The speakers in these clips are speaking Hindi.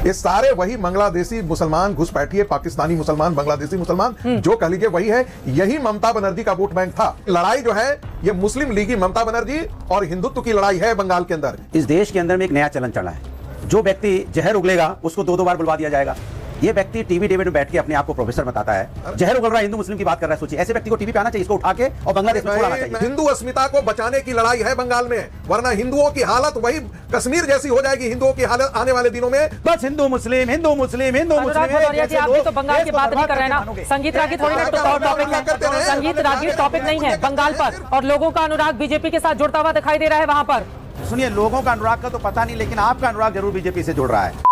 ये सारे वही बांग्लादेशी मुसलमान, घुसपैठिए पाकिस्तानी मुसलमान, बांग्लादेशी मुसलमान जो कह लीजिए वही है। यही ममता बनर्जी का वोट बैंक था। लड़ाई जो है ये मुस्लिम लीगी ममता बनर्जी और हिंदुत्व की लड़ाई है बंगाल के अंदर। इस देश के अंदर में एक नया चलन चला है, जो व्यक्ति जहर उगलेगा उसको दो बार बुलवा दिया जाएगा। ये व्यक्ति टीवी डिबेट में बैठ के अपने आप को प्रोफेसर बताता है, जहर उगल रहा है, हिंदू मुस्लिम की बात कर रहा है। सोचिए, ऐसे व्यक्ति को टीवी पे आना चाहिए, इसको उठा के और बांग्लादेश में छोड़ाना चाहिए। हिंदू अस्मिता को बचाने की लड़ाई है बंगाल में, वरना हिंदुओं की हालत वही कश्मीर जैसी हो जाएगी हिंदुओं की हालत आने वाले दिनों में। बस हिंदू मुस्लिम, हिंदू मुस्लिम, हिंदू मुस्लिम। आप भी तो बंगाल की बात नहीं कर रहे ना, संगीत रागी थोड़ी ना टॉपिक है, संगीत रागी टॉपिक नहीं है बंगाल पर। और लोगों का अनुराग बीजेपी के साथ जुड़ता हुआ दिखाई दे रहा है वहां पर। सुनिए, लोगों का अनुराग का तो पता नहीं, लेकिन आपका अनुराग जरूर बीजेपी से जुड़ रहा है।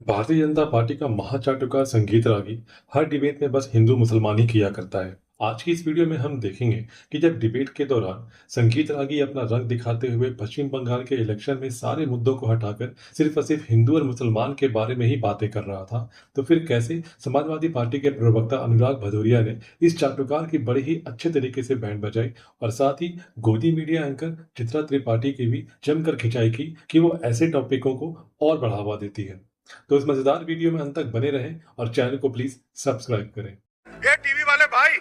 भारतीय जनता पार्टी का महाचाटुकार संगीत रागी हर डिबेट में बस हिंदू मुसलमान ही किया करता है। आज की इस वीडियो में हम देखेंगे कि जब डिबेट के दौरान संगीत रागी अपना रंग दिखाते हुए पश्चिम बंगाल के इलेक्शन में सारे मुद्दों को हटाकर सिर्फ और सिर्फ हिंदू और मुसलमान के बारे में ही बातें कर रहा था, तो फिर कैसे समाजवादी पार्टी के प्रवक्ता अनुराग भदौरिया ने इस चाटुकार की बड़े ही अच्छे तरीके से बैंड बजाई और साथ ही गोदी मीडिया एंकर चित्रा त्रिपाठी की भी जमकर खिंचाई की कि वो ऐसे टॉपिकों को और बढ़ावा देती है। तो इस मजेदार वीडियो में अंत तक बने रहें और चैनल को प्लीज सब्सक्राइब करें। ये टीवी वाले भाई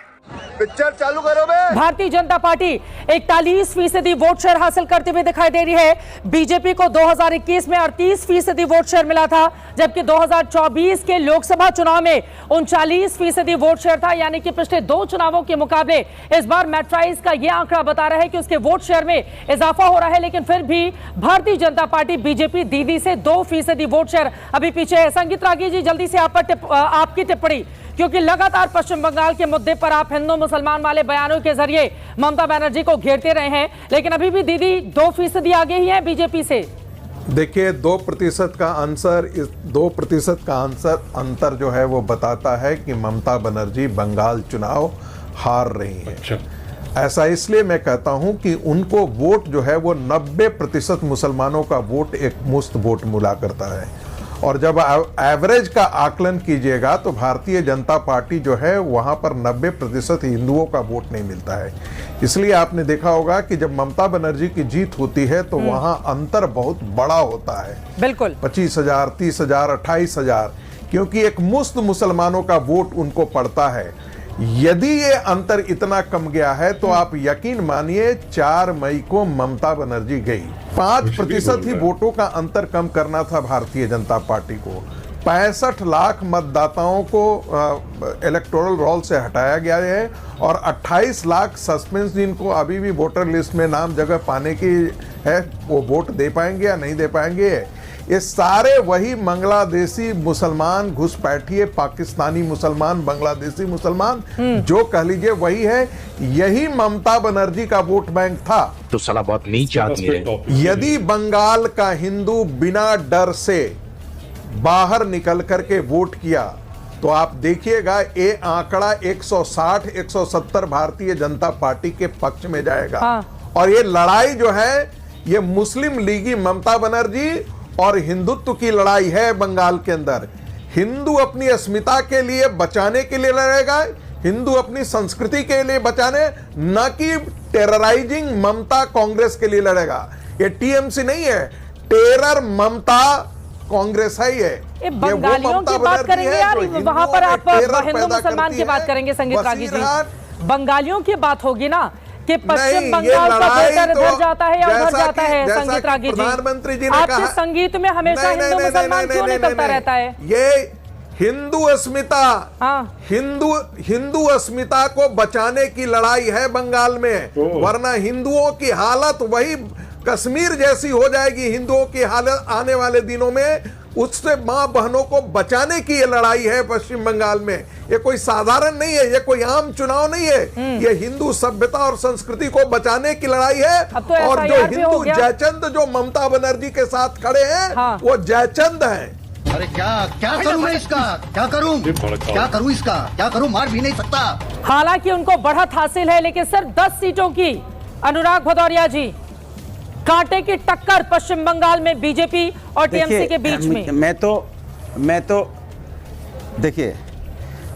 पिक्चर चालू करो बे। Bharatiya Janata party 41% vote share हासिल करते हुए दिखाई दे रही है। बीजेपी को 2021 में 38% वोट शेयर मिला था, जबकि 2024 के लोकसभा चुनाव में 39% वोट शेयर था। यानी कि पिछले 2 चुनावों के मुकाबले इस बार मैट्राइज का यह आंकड़ा बता रहा है कि उसके वोट शेयर में इजाफा हो रहा है। लेकिन फिर भी भारतीय जनता पार्टी बीजेपी दीदी से 2% वोट शेयर अभी पीछे है। संगीत रागी जी, जल्दी से आपकी टिप्पणी, क्योंकि लगातार पश्चिम बंगाल के मुद्दे पर आप हिंदू मुसलमान वाले बयानों के जरिए ममता बनर्जी को घेरते रहे हैं, लेकिन अभी भी दीदी 2% आगे ही है बीजेपी से। देखिए, 2% का आंसर, इस 2% का आंसर अंतर जो है वो बताता है कि ममता बनर्जी बंगाल चुनाव हार रही है। अच्छा। ऐसा इसलिए मैं कहता हूं कि उनको वोट जो है वो 90% मुसलमानों का वोट एक मुश्त वोट मिला करता है, और जब एवरेज का आकलन कीजिएगा तो भारतीय जनता पार्टी जो है वहां पर 90% हिंदुओं का वोट नहीं मिलता है। इसलिए आपने देखा होगा कि जब ममता बनर्जी की जीत होती है तो वहां अंतर बहुत बड़ा होता है, बिल्कुल 25,000, 30,000, 28,000, क्योंकि एक मुश्त मुसलमानों का वोट उनको पड़ता है। यदि ये अंतर इतना कम गया है तो आप यकीन मानिए 4 मई को ममता बनर्जी गई। 5% ही वोटों का अंतर कम करना था भारतीय जनता पार्टी को। 65 लाख मतदाताओं को इलेक्टोरल रोल से हटाया गया है और 28 लाख सस्पेंस जिनको अभी भी वोटर लिस्ट में नाम जगह पाने की है, वो वोट दे पाएंगे या नहीं दे पाएंगे। ये सारे वही बांग्लादेशी मुसलमान, घुसपैठिए पाकिस्तानी मुसलमान, बांग्लादेशी मुसलमान जो कह लीजिए वही है। यही ममता बनर्जी का वोट बैंक था। तो साला बहुत नीच आदमी है। यदि बंगाल का हिंदू बिना डर से बाहर निकल करके वोट किया तो आप देखिएगा ये आंकड़ा 160-170 भारतीय जनता पार्टी के पक्ष में जाएगा। और ये लड़ाई जो है ये मुस्लिम लीगी ममता बनर्जी और हिंदुत्व की लड़ाई है बंगाल के अंदर। हिंदू अपनी अस्मिता के लिए बचाने के लिए लड़ेगा, हिंदू अपनी संस्कृति के लिए बचाने, न कि टेरराइजिंग ममता कांग्रेस के लिए लड़ेगा। ये टीएमसी नहीं है, टेरर ममता कांग्रेस है। ये बंगालियों की बात करेंगे यार, वहां पर आप हिंदू मुसलमान की बात करेंगे संगीत रागी जी। बंगालियों की बात होगी ना कि पश्चिम बंगाल का वोटर इधर जाता है या उधर जाता है। संगीत रागी जी, प्रधानमंत्री जी ने आपके संगीत में हमेशा हिंदू मुसलमान क्यों निकलता रहता है? ये हिंदू अस्मिता, हिंदू अस्मिता को बचाने की लड़ाई है बंगाल में, वरना हिंदुओं की हालत वही कश्मीर जैसी हो जाएगी हिंदुओं की हालत आने वाले दिनों में। उससे मां बहनों को बचाने की ये लड़ाई है पश्चिम बंगाल में। ये कोई साधारण नहीं है, ये कोई आम चुनाव नहीं है, ये हिंदू सभ्यता और संस्कृति को बचाने की लड़ाई है। तो और जो हिंदू जयचंद जो ममता बनर्जी के साथ खड़े हैं वो जयचंद हैं। अरे क्या करूं मैं इसका, क्या करूं इसका, क्या करूं, मार भी नहीं सकता। हालांकि उनको बढ़त हासिल है, लेकिन सिर्फ 10 सीटों की। अनुराग भदौरिया जी, कांटे की टक्कर पश्चिम बंगाल में बीजेपी और टीएमसी के बीच में। मैं तो देखिए,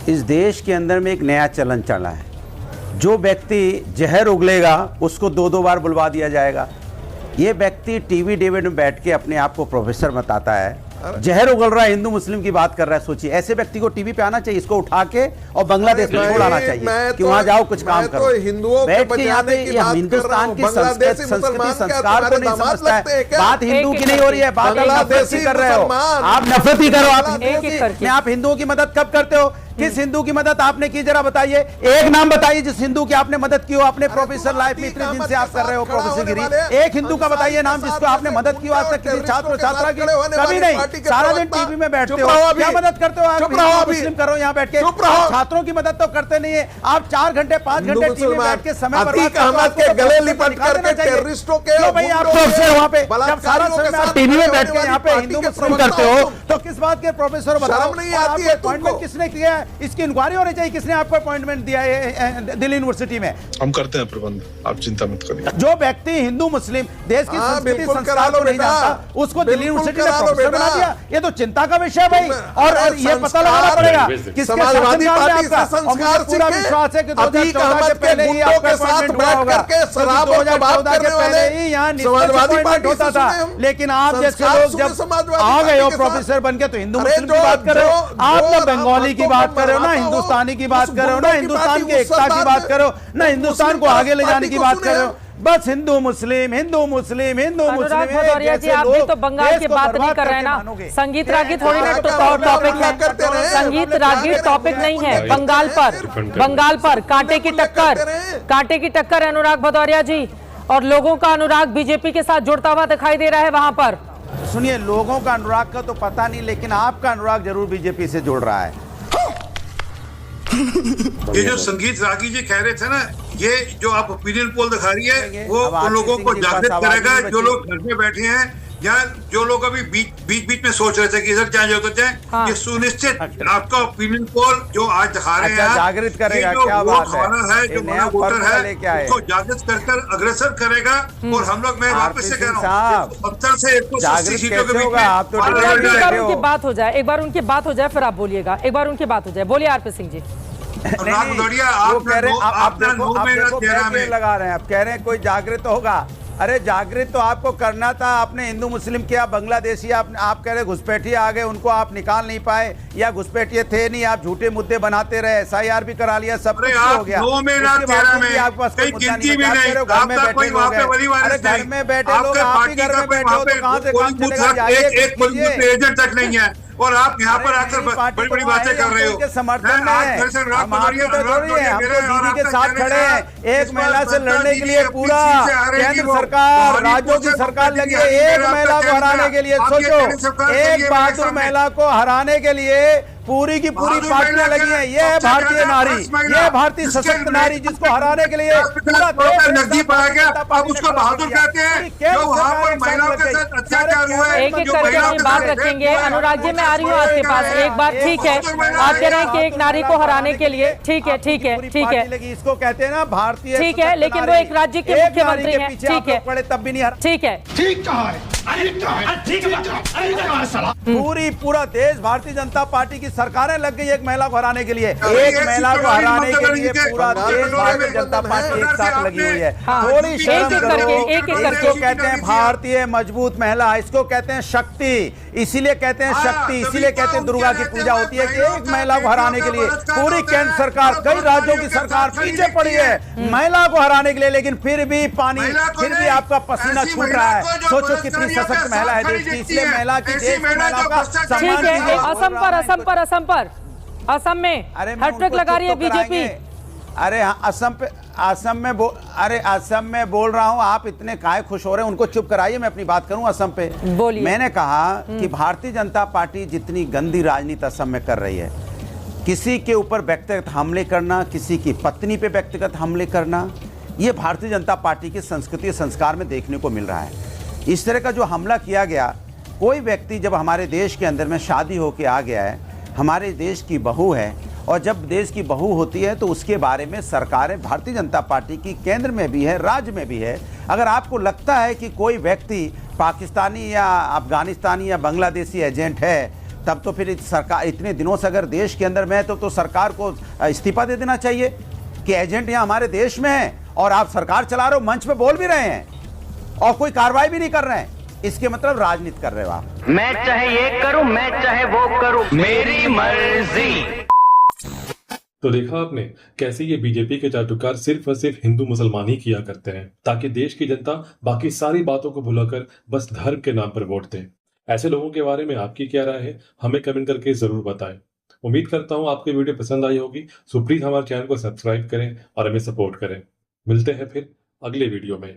इस देश के अंदर में एक नया चलन चला है, जो व्यक्ति जहर उगलेगा उसको 2 बार बुलवा दिया जाएगा। ये व्यक्ति टीवी डिबेट में बैठ के अपने आप को प्रोफेसर बताता है, जहर उगल रहा है, हिंदू मुस्लिम की बात कर रहा है। सोचिए, ऐसे व्यक्ति को टीवी पे आना चाहिए, इसको उठा के और बांग्लादेश में छोड़ आना चाहिए कि वहां जाओ कुछ काम करो। हिंदुओं बैठ के यहाँ पे हिंदुस्तान की संस्कृति संस्कार को नहीं समझता है। बात हिंदू की नहीं हो रही है, बात आप नफरत कर रहे हो, आप नफरत ही करो। आप हिंदुओं की मदद कब करते हो? किस हिंदू की मदद आपने की, जरा बताइए। एक नाम बताइए जिस हिंदू की आपने मदद की हो। आपने प्रोफेसर लाइफ में इतने दिन से आप कर रहे हो प्रोफेसर गिरी, एक हिंदू का बताइए नाम जिसको आपने मदद की हो आज तक किसी छात्र छात्रा की? कभी नहीं। सारा दिन टीवी में बैठते हो, क्या मदद करते हो आप? मुस्लिम करो यहाँ बैठ के, छात्रों की मदद तो करते नहीं है आप। 4 घंटे 5 घंटे टीवी में बैठ के समय बर्बाद के गले लिपट करके टेररिस्टों के भाई आप प्रोफेसर वहाँ पे, जब सारा समय आप टीवी में बैठ के यहाँ पे हिंदू मुस्लिम करते हो तो किस बात के प्रोफेसर बताओ? नहीं आती है अपॉइंटमेंट किसने किया है? इसकी इंक्वायरी होनी चाहिए, किसने आपको अपॉइंटमेंट दिया है दिल्ली यूनिवर्सिटी में? हम करते हैं प्रबंध, आप चिंता मत करिए। जो व्यक्ति हिंदू मुस्लिम देश की संस्कृति संस्कार को नहीं जानता उसको दिल्ली यूनिवर्सिटी में प्रोफेसर बना दिया, ये तो चिंता का विषय है भाई। और ये पता लगाना पड़ेगा किसके समाजवादी पार्टी से संस्कार पूरा विश्वास है कि 2014 के पहले ही आपका अपॉइंटमेंट हुआ होगा। 2014 के पहले ही यहाँ समाजवादी पार्टी होता था, लेकिन आप जैसे लोग जब आ गए हो प्रोफेसर बन के तो हिंदू मुस्लिम की बात कर रहे हो आप, ना बंगाली की बात कर रहे हो, ना हिंदुस्तानी की बात कर रहे हो, ना हिंदुस्तान की एकता की बात कर रहे हो, ना हिंदुस्तान को आगे ले जाने की बात कर रहे हो। बस हिंदू मुस्लिम हिंदू मुस्लिम हिंदू मुस्लिम। भदौरिया जी, आप भी तो बंगाल की बात नहीं कर रहे हैं ना। संगीत रागी थोड़ी ना टॉपिक है, संगीत रागी टॉपिक नहीं है। बंगाल पर कांटे की टक्कर है अनुराग भदौरिया जी, और लोगों का अनुराग बीजेपी के साथ जुड़ता हुआ दिखाई दे रहा है वहां पर। सुनिए, लोगों का अनुराग का तो पता नहीं, लेकिन आपका अनुराग जरूर बीजेपी से जुड़ रहा है। ये जो संगीत रागी जी कह रहे थे ना, ये जो आप ओपिनियन पोल दिखा रही है वो उन लोगों को जागृत करेगा जो लोग घर में बैठे हैं या जो लोग अभी बीच में सोच रहे थे कि इधर जाए उधर जाए। हाँ। ये सुनिश्चित आपका ओपिनियन पोल जो आज दिखा रहे हैं जागृत करेगा, क्या बात है, जो नया वोटर है उसको जागृत कर अग्रसर करेगा। और हम लोग, मैं वापस से कह रहा हूँ, 70 से 180 सीटों के बीच में उनकी बात हो जाए, एक बार उनकी बात हो जाए फिर आप बोलिएगा। एक बार उनकी बात हो जाए, बोलिए आरपी सिंह जी। आप लगा रहे हैं, आप कह रहे हैं कोई जागृत होगा। अरे जागृत तो आपको करना था, आपने हिंदू मुस्लिम किया, बांग्लादेशी आप कह रहे घुसपैठिए आ गए, उनको आप निकाल नहीं पाए, या घुसपैठिए थे नहीं, आप झूठे मुद्दे बनाते रहे, SIR भी करा लिया, सब कुछ हो गया। आपके पास कोई मुद्दा नहीं, घर में बैठे लोग हैं। अरे घर में बैठे लोग, आप ही घर में बैठे हो तो कहाँ से काम चलेगा? एजेंट तक नहीं है और आप यहाँ पर आकर बड़ी बड़ी बातें कर रहे हो। समर्थन में है, हम आपके तो थोड़ी है, हम तो दीदी के साथ खड़े हैं। एक महिला से लड़ने के लिए पूरा केंद्र सरकार, राज्यों की सरकार लगी है एक महिला को हराने के लिए। सोचो, एक बहादुर महिला को हराने के लिए पूरी की पूरी पार्टियां लगी हैं। ये है भारतीय नारी, ये भारतीय सशक्त नारी जिसको हराने के लिए पूरा देश नजदीक आ गया। अब उसको बहादुर कहते हैं जो वहाँ पर महिलाओं के साथ अत्याचार हुआ है। एक एक करके हम बात रखेंगे। अनुराग जी, मैं आ रही हूँ आपके पास एक बार, ठीक है? आप कह रहे हैं कि एक नारी को हराने के लिए, ठीक है ठीक है ठीक है, इसको कहते हैं ना भारतीय, ठीक है, लेकिन वो एक राज्य के मुख्यमंत्री हैं, ठीक है, पड़े तब भी नहीं हरा, ठीक है, ठीक कहा है, पूरा देश भारतीय जनता पार्टी की सरकारें लग गई एक महिला को हराने के लिए। एक महिला को हराने के लिए पूरा देश भारतीय जनता पार्टी एक साथ लगी हुई है। थोड़ी शर्म करो। इसको कहते हैं भारतीय मजबूत महिला, इसको कहते हैं शक्ति, इसीलिए कहते हैं शक्ति, इसीलिए कहते हैं दुर्गा की पूजा होती है कि एक महिला को हराने के लिए पूरी केंद्र सरकार, कई राज्यों की सरकार पीछे पड़ी है महिला को हराने के लिए, लेकिन फिर भी आपका पसीना छूट रहा है। सोचो कितनी सशक्त महिला है देश की, इसलिए महिला की देश की महिला का सम्मान कीजिए। असम में हैट्रिक लगा रही है बीजेपी। अरे असम में बोल रहा हूं, आप इतने काहे खुश हो रहे हैं? उनको चुप कराइए, मैं अपनी बात करूं असम पे। मैंने कहा कि भारतीय जनता पार्टी जितनी गंदी राजनीति असम में कर रही है, किसी के ऊपर व्यक्तिगत हमले करना, किसी की पत्नी पे व्यक्तिगत हमले करना, ये भारतीय जनता पार्टी की संस्कृति संस्कार में देखने को मिल रहा है। इस तरह का जो हमला किया गया, कोई व्यक्ति जब हमारे देश के अंदर में शादी होके आ गया है, हमारे देश की बहू है, और जब देश की बहू होती है तो उसके बारे में सरकारें भारतीय जनता पार्टी की केंद्र में भी है, राज्य में भी है। अगर आपको लगता है कि कोई व्यक्ति पाकिस्तानी या अफगानिस्तानी या बांग्लादेशी एजेंट है, तब तो फिर सरकार इतने दिनों से अगर देश के अंदर में है तो सरकार को इस्तीफा दे देना चाहिए कि एजेंट यहाँ हमारे देश में है और आप सरकार चला रहे हो, मंच पे बोल भी रहे हैं और कोई कार्रवाई भी नहीं कर रहे हैं। इसके मतलब राजनीति कर रहे हो आप। मैं चाहे ये करूं, मैं चाहे वो करूं, मेरी मर्जी। तो देखा आपने कैसे ये बीजेपी के चाटुकार सिर्फ और सिर्फ हिंदू मुसलमान ही किया करते हैं ताकि देश की जनता बाकी सारी बातों को भुलाकर बस धर्म के नाम पर वोट दे। ऐसे लोगों के बारे में आपकी क्या राय है, हमें कमेंट करके जरूर बताएं। उम्मीद करता हूं आपको वीडियो पसंद आई होगी। सो प्लीज हमारे चैनल को सब्सक्राइब करें और हमें सपोर्ट करें। मिलते हैं फिर अगले वीडियो में।